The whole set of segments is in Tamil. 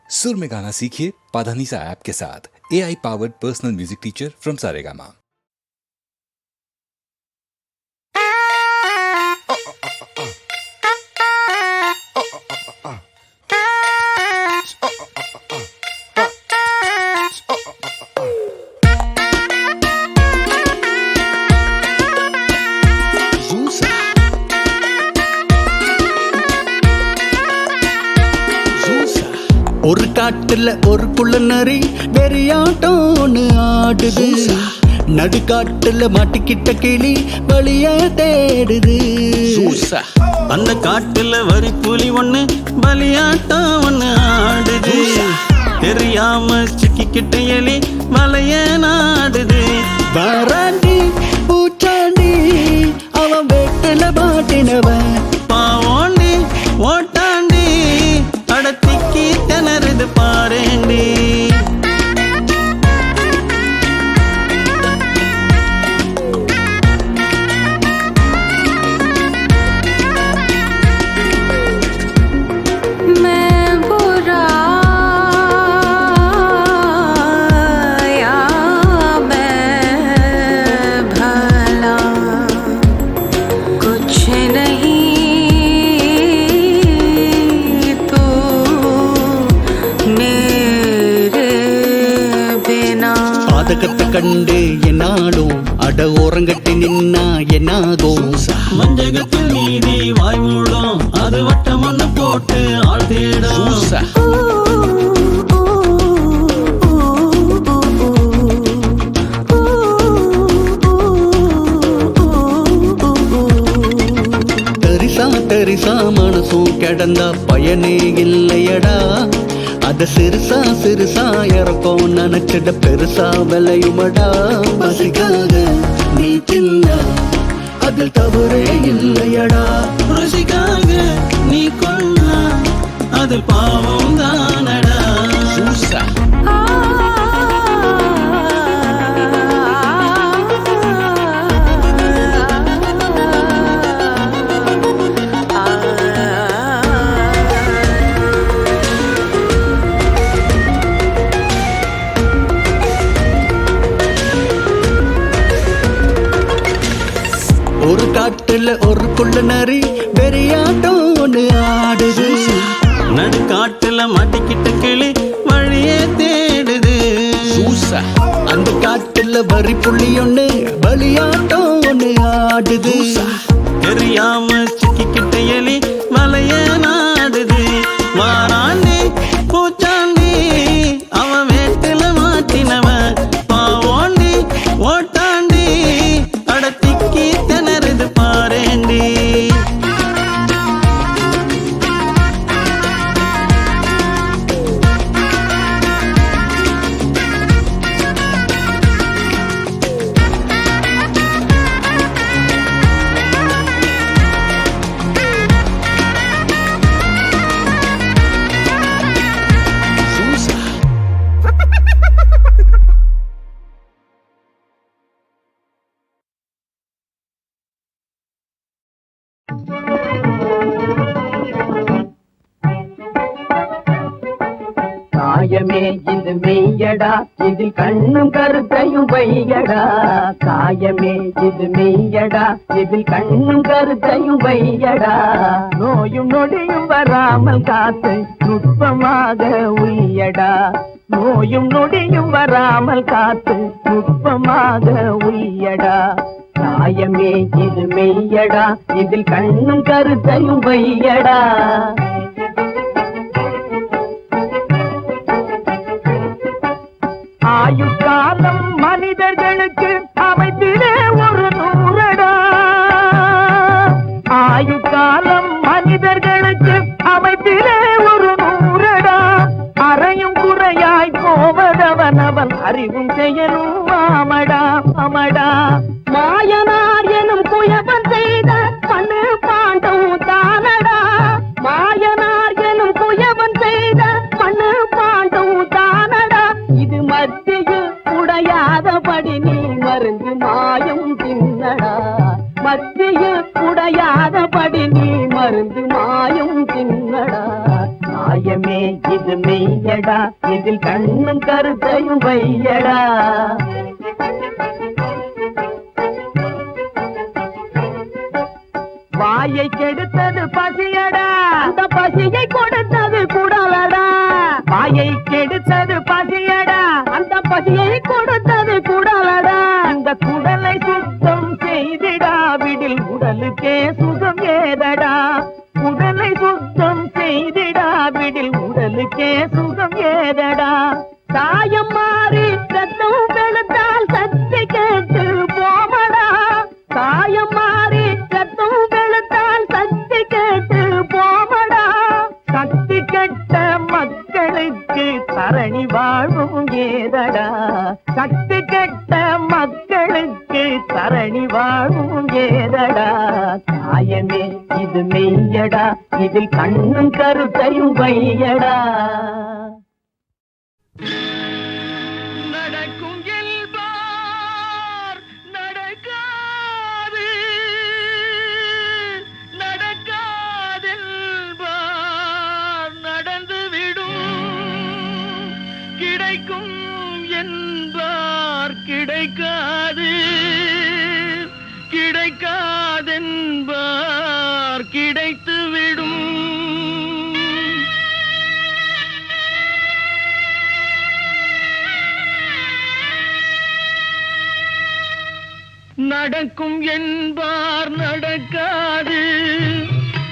सुर में गाना सीखिए पाधानीसा ऐप के साथ। AI powered personal music teacher from Saregama. ஒரு காட்டுல ஒரு குள்ளநரி வெறியாட்டோன்னு ஆடுது. நடுக்காட்டுல மாட்டிக்கிட்ட கிளி வழிய தேடுது. அந்த காட்டுல வரி புலி ஒண்ணு பலியாட்டம் ஒண்ணு ஆடுது. தெரியாம சிக்கிக்கிட்ட எலி வலைய நாடுது. வாராண்டி பூச்சாண்டி அவன் வேட்டுல மாட்டினவன் பாவோண்டி ஓட்டாண்டி அடத்திக்கி திணறுது பாரேண்டி. பாதகத்தை கண்டு என்னாலும் அட ஓரங்கட்டி நின்னா என்னாகும். மஞ்சகத்தில் நீதி வாய் மூடும் அது வட்டம் ஒண்ணு போட்டு ஆள் தேடும். தரிசா தரிசா மனசும் கிடந்தா பயனே இல்லையடா. அத சிறுசா சிறுசா இறக்கும் நினைச்சிட பெருசா விளையுமடா. பசிக்காக நீ தின்னா அதில் தவறே இல்லையடா. ருசிக்காக நீ கொள்ளா அது பாவம் தானடா. ஒரு காட்டுல ஒரு குள்ளநரி வெறியாட்டம் ஒண்ணு ஆடுது. நடுக்காட்டுல மாட்டிக்கிட்ட கிளி வழியே தேடுது. அந்த காட்டுல வரி புள்ளி ஒண்ணு பலியாட்டம் ஒண்ணு ஆடுது. தெரியாம சிக்கிக்கிட்ட எலி வலைய நாடுது. வாராண்டி பூச்சாண்டி அவன் வேட்டுல மாட்டினவன் பாவோண்டி ஓட்டாண்டி அடத்திக்கி திணறுது பாரேண்டி. காயமே இது மெய்யடா இதில் கண்ணும் கருத்தையும் வையடா. காயமே இது மெய்யடா இதில் கண்ணும் கருத்தையும் வையடா. நோயும் நொடியும் வராமல் காத்து நுட்பமாக உய்யடா. நோயும் நொடியும் வராமல் காத்து நுட்பமாக உய்யடா. காயமே இது மெய்யடா இதில் கண்ணும் கருத்தையும் வையடா. ஆயுட்காலம் மனிதர்களுக்கு அமைப்பிலே ஒரு 100டா. ஆயுட்காலம் மனிதர்களுக்கு அமைப்பிலே ஒரு 100டா. அறையும் குறையாய் போவதவன் அவன் அறிவும் செயலும் ஆமடா அமடா. மாயனார் எனும் குயவன் செய்த மண்ணு பாண்டம் தானடா. மாயனார் எனும் குயவன் செய்த மண்ணு பாண்டம் தானடா. இது மத்தியில் உடையாதபடி நீ மருந்து மாயம் தின்னடா. மத்தியில் உடையாதபடி நீ மருந்து மாயம் தின்னடா. காயமே இது இது மெய்யடா இதில் கண்ணும் கருத்தையும் வையடா வாயை கெடுத்தது பசியடா அந்த பசியை கொடுத்தது குடலடா வாயை கெடுத்தது பசியடா அந்த பசியை கொடுத்தது குடலடா அந்த குடலை சுத்தம் செய்திடாவிடில் உடலுக்கே சுகம் ஏதடா உடலை சுத்தம் செய்திடாவிடில் உடலுக்கே சுகம் ஏதடா சாயம் மாறி ரத்தம் வெளுத்தால் சக்தி கேட்டு போமடா சாயம் மாறி ரத்தம் வெளுத்தால் சக்தி கேட்டு போமடா சக்தி கெட்ட மக்களுக்கு தரணி வாழ்வும் ஏதடா சக்தி கெட்ட மக்களுக்கு தரணி வாழ்வும் ஏதடா தாயமே இது மெய்யடா இதில் கண்ணும் கருத்தையும் வையடா நடக்கும் என்பார் நடக்காது நடக்காதென்பார் நடந்துவிடும் கிடைக்கும் என்பார் கிடைக்காது கிடைக்காதென்பார் கிடைத்துவிடும் நடக்கும் என்பார் நடக்காது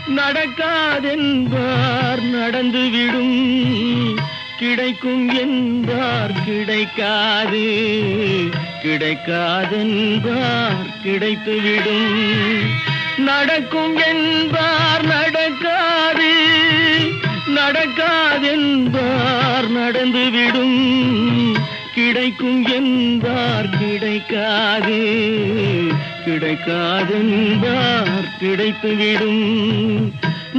நடக்காதென்பார் நடந்துவிடும் கிடைக்கும் என்பார் கிடைக்காது கிடைக்காதென்பார் கிடைத்துவிடும் நடக்கும் என்பார் நடக்காது நடக்காதென்பார் நடந்துவிடும் கிடைக்கும் என்பார் கிடைக்காது கிடைக்காதென்பார் கிடைத்துவிடும்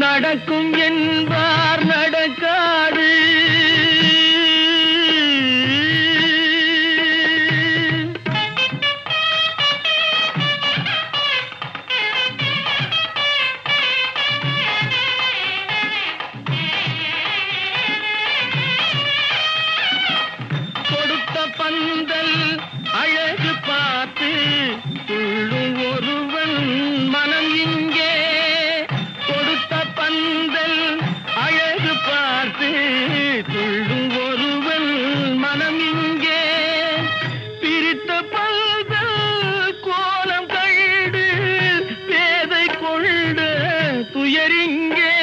நடக்கும் என்பார் நடக்காது பந்தல் அழகு பார்த்து துள்ளும் ஒருவன் மனம் இங்கே கொடுத்த பந்தல் அழகு பார்த்து துள்ளும் ஒருவன் மனம் இங்கே பிரித்த பந்தல் கோலம் கண்டு பேதை கொண்ட துயரிங்கே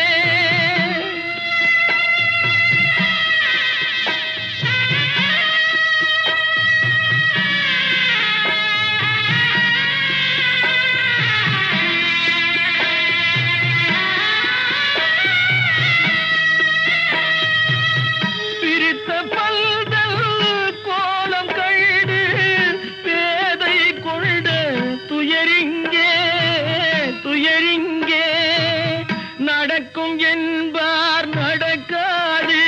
நடக்கும் என்பார் நடக்காது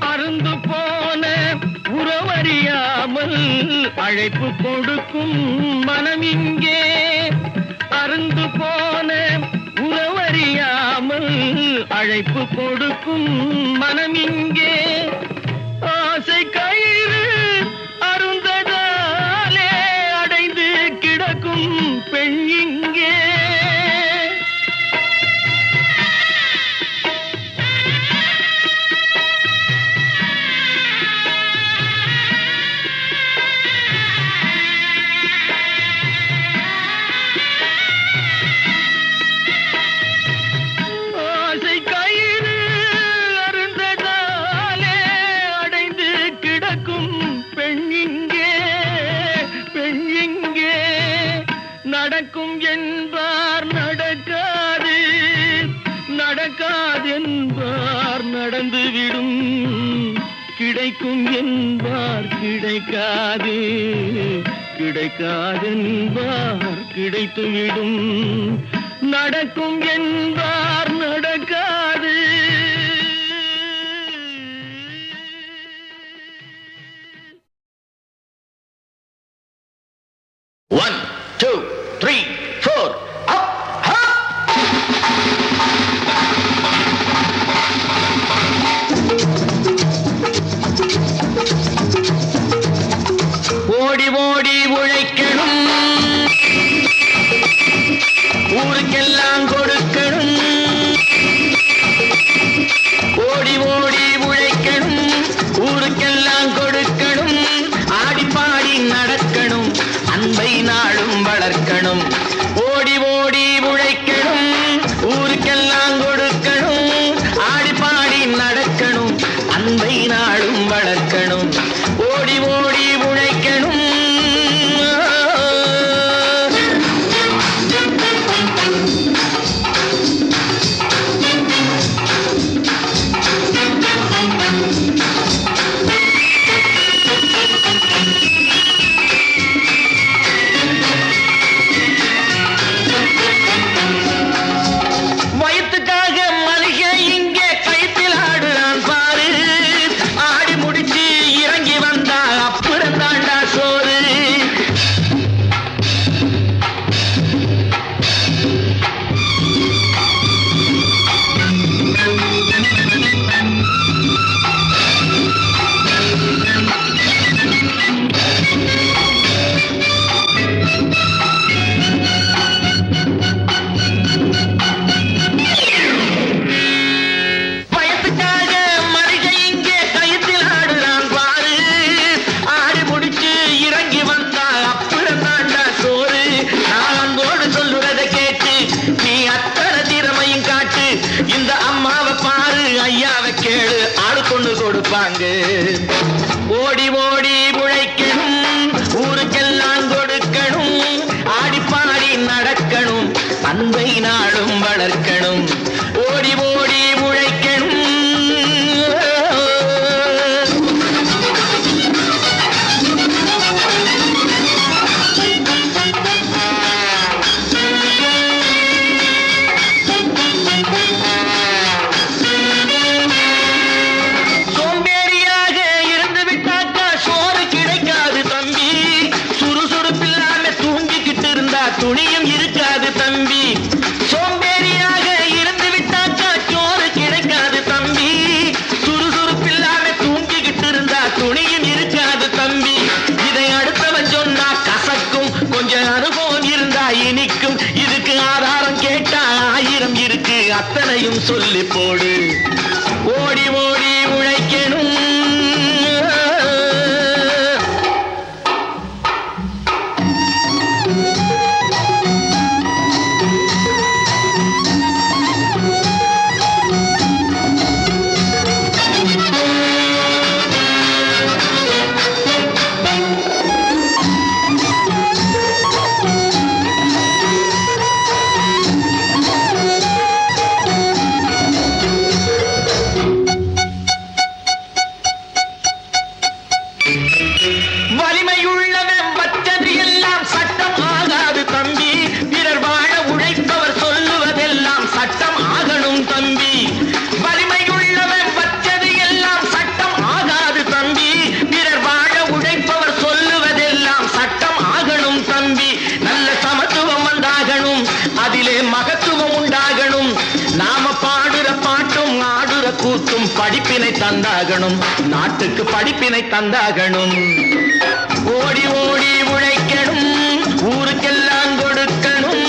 அருந்து போன உறவறியாமல் அழைப்பு கொடுக்கும் மனம் இங்கே அருந்து போன உறவறியாமல் அழைப்பு கொடுக்கும் மனம் இங்கே ஆசை கயிறு அருந்ததாலே அடைந்து கிடக்கும் பெண் இங்கே நடக்கும் என்பார் நடக்காது நடக்காதென்பார் நடந்துவிடும் கிடைக்கும் என்பார் கிடைக்காது கிடைக்காதென்பார் கிடைத்துவிடும் நடக்கும் என்பார் நடக்காது. One, two, three, four, up, up. ஓடி ஓடி உழைக்கணும், ஊருக்கெல்லாம் கொடுக்கணும். ஓடி ஓடி உழைக்கணும், ஊருக்கெல்லாம் கொடுக்கணும். ஆடி பாடி நடக்கணும், அன்பை நாளும் வளர்க்கணும். ஓடி ஓடி உழைக்கணும், ஊருக்கெல்லாம் கொடுக்கணும். ஆடி பாடி நடக்கணும், அன்பை நாளும் வளர்க்கணும். ஓடி ஓடி உழைக்கணும். வயிற்றுக்காக மனுஷன் இங்கே கைத்தில் ஆடுறான் பாரு. ஆடி முடிச்சு இறங்கி வந்தா அப்புறம் தாண்டா சோறு. வயசுக்காக மனுஷன் இங்கே கைத்தில் ஆடுறான் பாரு. ஆடி முடிச்சு இறங்கி வந்தா அப்புறம் தாண்டா சோறு. நான் அன்போடு சொல்லுறதை கேட்டு நீ அத்தனை திறமையும் காட்டு. இந்த அம்மாவை பாரு, ஐயாவை கேளு, ஆடு கொண்டு கொடுப்பாங்க. ஓடி ஓடி உழைக்கணும், ஊருக்கெல்லாம் கொடுக்கணும். ஆடி பாடி நடக்கணும், அன்பை நாளும் வளர்க்கணும். ஓடி ஓடி உழைக்கணும். சோம்பேறியாக இருந்து விட்டாக்கா சோறு கிடைக்காது தம்பி. சுறுசுறுப்பில்லாம தூங்கிக்கிட்டு இருந்தா துணியும் இருக்காது தம்பி. சோம்பேறியாக இருந்து விட்டாக்கா சோறு கிடைக்காது தம்பி. சுறுசுறுப்பில்லாம தூங்கிக்கிட்டு இருந்தா துணியும் இருக்காது தம்பி. இதை அடுத்தவன் சொன்னா கசக்கும், கொஞ்சம் அனுபவம் இருந்தா இனிக்கும். இதுக்கு ஆதாரம் கேட்டா 1000 இருக்கு, அத்தனையும் சொல்லி போடு. ஓடி ஓடி உழைக்கணும். வலிமையுள்ளவன் வச்சது எல்லாம் சட்டம் ஆகாது தம்பி. பிறர் வாழ உழைப்பவர் சொல்லுவதெல்லாம் சட்டம் ஆகணும் தம்பி. வலிமையுள்ளவன் வச்சது எல்லாம் சட்டம் ஆகாது தம்பி. பிறர் வாழ உழைப்பவர் சொல்லுவதெல்லாம் சட்டம் ஆகணும் தம்பி. நல்ல சமத்துவம் உண்டாகணும், அதிலே மகத்துவம் உண்டாகணும். நாம பாடுற பாட்டும் ஆடுற கூத்தும் படிப்பினை தந்தாகணும், நாட்டுக்கு படிப்பினை தந்தாகணும். ஓடி ஓடி உழைக்கணும், ஊருக்கெல்லாம் கொடுக்கணும்.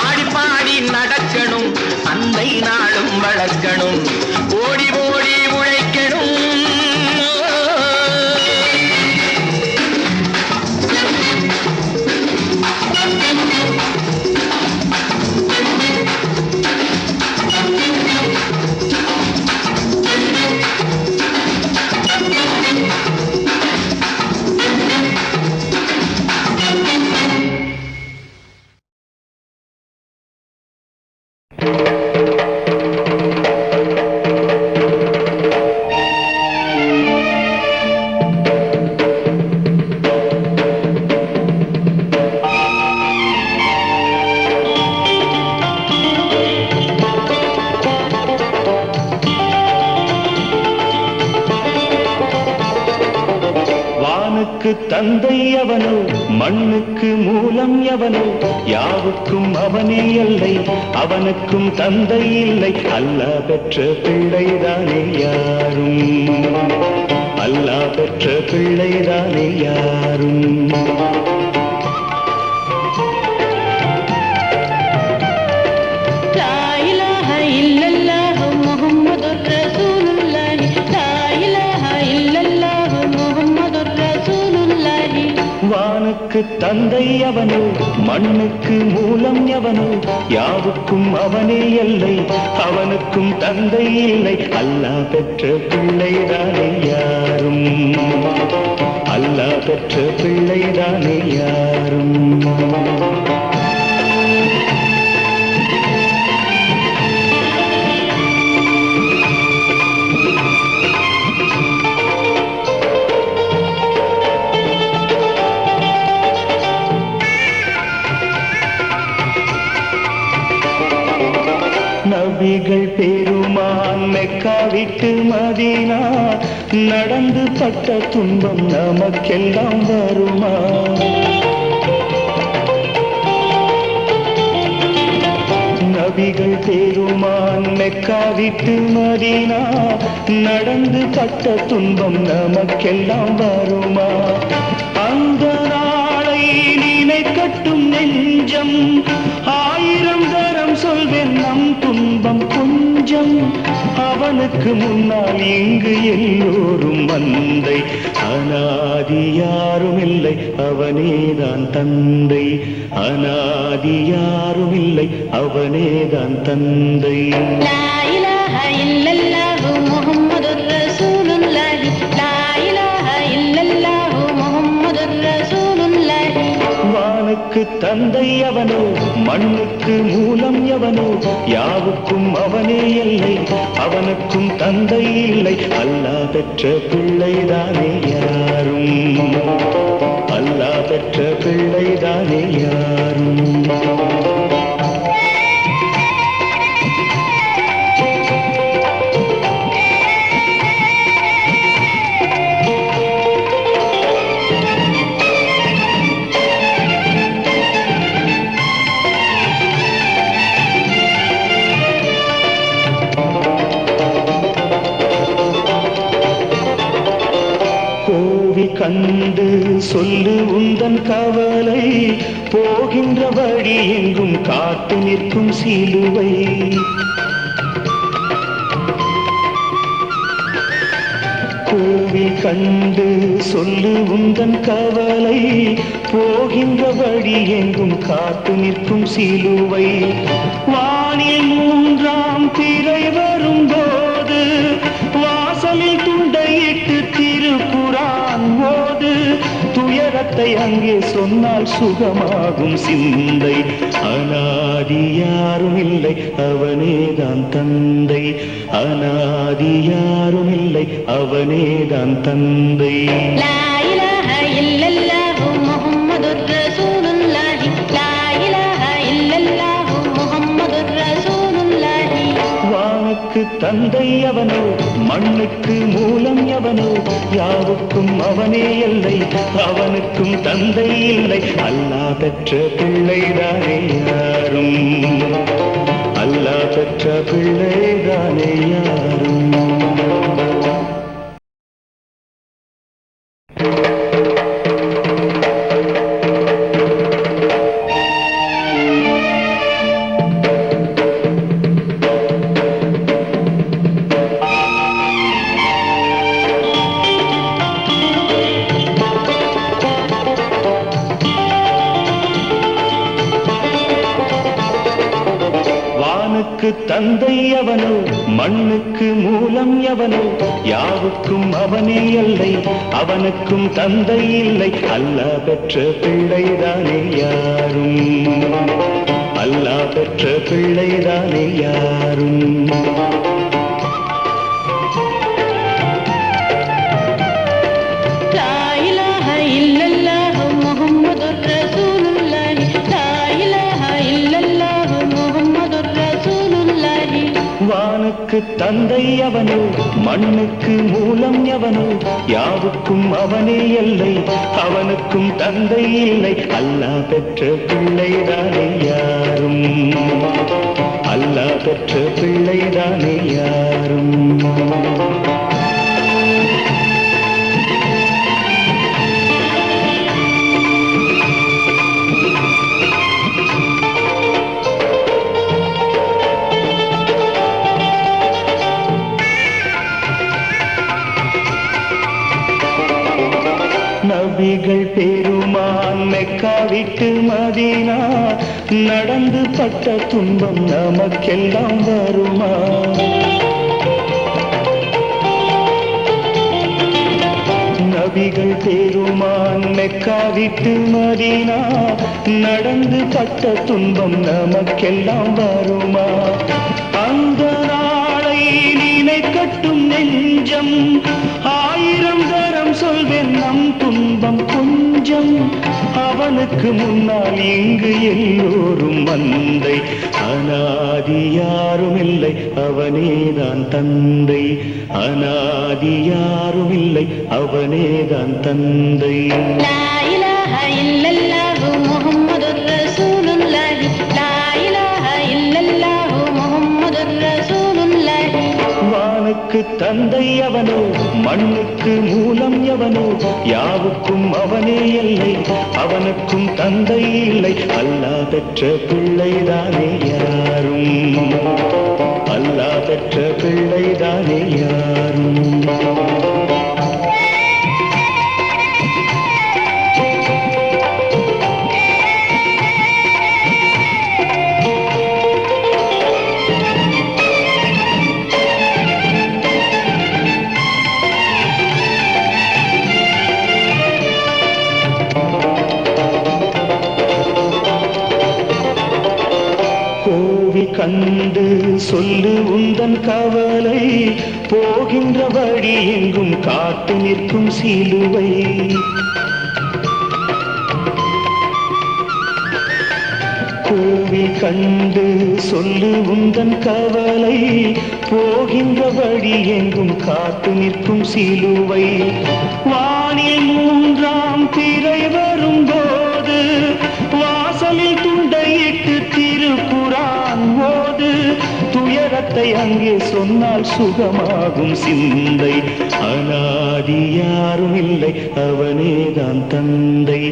ஆடி பாடி நடக்கணும், அன்பை நாளும் வளர்க்கணும். ஓடி ஓடி உழைக்கணும். வானுக்கு தந்தை அவனோ மண்ணுக்கு மூலம் எவனோ யாவுக்கும் அவனே இல்லை அவனுக்கும் தந்தை இல்லை அல்லாஹ் பெற்ற பிள்ளைதானே யாரும் அல்லாஹ் பெற்ற பிள்ளைதானே யாரும் வானுக்கு தந்தை அவனோ மண்ணுக்கு மூலம் எவனோ யாவுக்கும் அவனே இல்லை அவனுக்கும் தந்தை இல்லை அல்லாஹ் பெற்ற பிள்ளைதானே யாரும் அல்லாஹ் பெற்ற பிள்ளைதானே யாரும் நபிகள் பெருமான் மெக்கா விட்டு மதீனா நடந்து பட்ட துன்பம் நமக்கெல்லாம் வருமா நபிகள் பெருமான் மெக்கா விட்டு மதீனா நடந்து பட்ட துன்பம் நமக்கெல்லாம் வருமா அந்த நாளை நினைக்கட்டும் நெஞ்சம் ஆயிரம் தரம் சொல்வேன் நம் துன்பம் கொஞ்சம் அவனுக்கு முன்னால் இங்கு எல்லோரும் மந்தை அநாதி யாரும் இல்லை அவனேதான் தந்தை அநாதி யாரும் இல்லை அவனேதான் தந்தை வானுக்கு தந்தை அவனோ மண்ணுக்கு மூலம் எவனோ யாவுக்கும் அவனே இல்லை அவனுக்கும் தந்தை இல்லை அல்லாஹ் பெற்ற பிள்ளைதானே யாரும் அல்லாஹ் பெற்ற பிள்ளைதானே யாரும் கண்டு சொல்லு உந்தன் கவலை போகின்ற வழி எங்கும் காத்து நிற்கும் சிலுவை கோவில் கண்டு சொல்லு உந்தன் கவலை போகின்ற வழி எங்கும் காத்து நிற்கும் சிலுவை வானில் மூன்றாம் பிறை வரும்போது வாசலில் துண்டையிட்டு திருக்குரான் ஓது துயரத்தை அங்கே சொன்னால் சுகமாகும் சிந்தை அநாதி யாரும் இல்லை அவனேதான் தந்தை அநாதி யாரும் இல்லை அவனேதான் தந்தை வானுக்கு தந்தை அவனோ மண்ணுக்கு மூலம் எவனோ யாவுக்கும் அவனே இல்லை அவனுக்கும் தந்தை இல்லை அல்லாஹ் பெற்ற பிள்ளைதானே யாரும் அல்லாஹ் பெற்ற பிள்ளைதானே யாரும் தந்தை அவனோ மண்ணுக்கு மூலம் எவனோ யாவுக்கும் அவனே இல்லை அவனுக்கும் தந்தை இல்லை அல்லாஹ் பெற்ற பிள்ளைதானே யாரும் அல்லாஹ் பெற்ற பிள்ளைதானே யாரும் வானுக்கு தந்தை அவனோ மண்ணுக்கு மூலம் எவனோ யாவுக்கும் அவனே எல்லை அவனுக்கும் தந்தை இல்லை அல்லாஹ் பெற்ற பிள்ளைதானே யாரும் அல்லாஹ் பெற்ற பிள்ளைதானே யாரும் நபிகள் பெருமான் மெக்கா விட்டு மதீனா நடந்து பட்ட துன்பம் நமக்கெல்லாம் வருமா நபிகள் பெருமான் மெக்கா விட்டு மதீனா நடந்து பட்ட துன்பம் நமக்கெல்லாம் வருமா அந்த நாளை நினைக்கட்டும் நெஞ்சம் ஆயிரம் தரம் சொல்வேன் நம் துன்பம் கொஞ்சம் அவனுக்கு முன்னால் இங்கு எல்லோரும் மந்தை அனாதி யாரும் இல்லை அவனேதான் தந்தை அனாதி யாரும் இல்லை அவனேதான் தந்தை லா இலாஹ இல்லல்லாஹு முஹம்மதுர் ரசூலுல்லாஹி லா இலாஹ இல்லல்லாஹு முஹம்மதுர் ரசூலுல்லாஹி வானுக்கு தந்தை அவனோ மண்ணுக்கு மூலம் எவனோ யாவுக்கும் அவனே எல்லை அவனுக்கும் தந்தை இல்லை அல்லாஹ் பெற்ற பிள்ளைதானே யாரும் அல்லாஹ் பெற்ற பிள்ளைதானே யாரும் கண்டு சொல்லு உந்தன் கவலை போகின்ற வழி எங்கும் காத்து நிற்கும் சிலுவை கோவில் கண்டு சொல்லு உந்தன் கவலை போகின்ற வழி எங்கும் காத்து நிற்கும் சிலுவை வானில் மூன்றாம் பிறை வரும்போது வாசலில் துண்டையிட்டு திருக்குரான் ஓது துயரத்தை அங்கே சொன்னால் சுகமாகும் சிந்தை அனாதி யாரும் இல்லை அவனேதான் தந்தை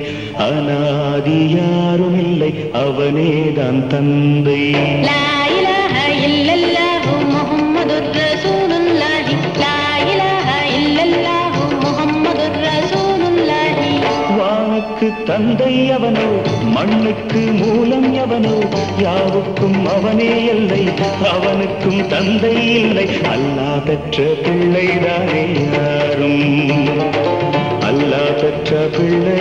அனாதி யாரும் இல்லை அவனேதான் தந்தை லா இலாஹ இல்லல்லாஹு முஹம்மதுர் ரசூலுல்லாஹி லா இலாஹ இல்லல்லாஹு முஹம்மதுர் ரசூலுல்லாஹி வானுக்கு தந்தை அவனோ மண்ணுக்கு மூலம் எவனோ யாவுக்கும் அவனே எல்லை அவனுக்கும் தந்தை இல்லை அல்லாஹ் பெற்ற பிள்ளைதானே யாரும் அல்லாஹ் பெற்ற பிள்ளை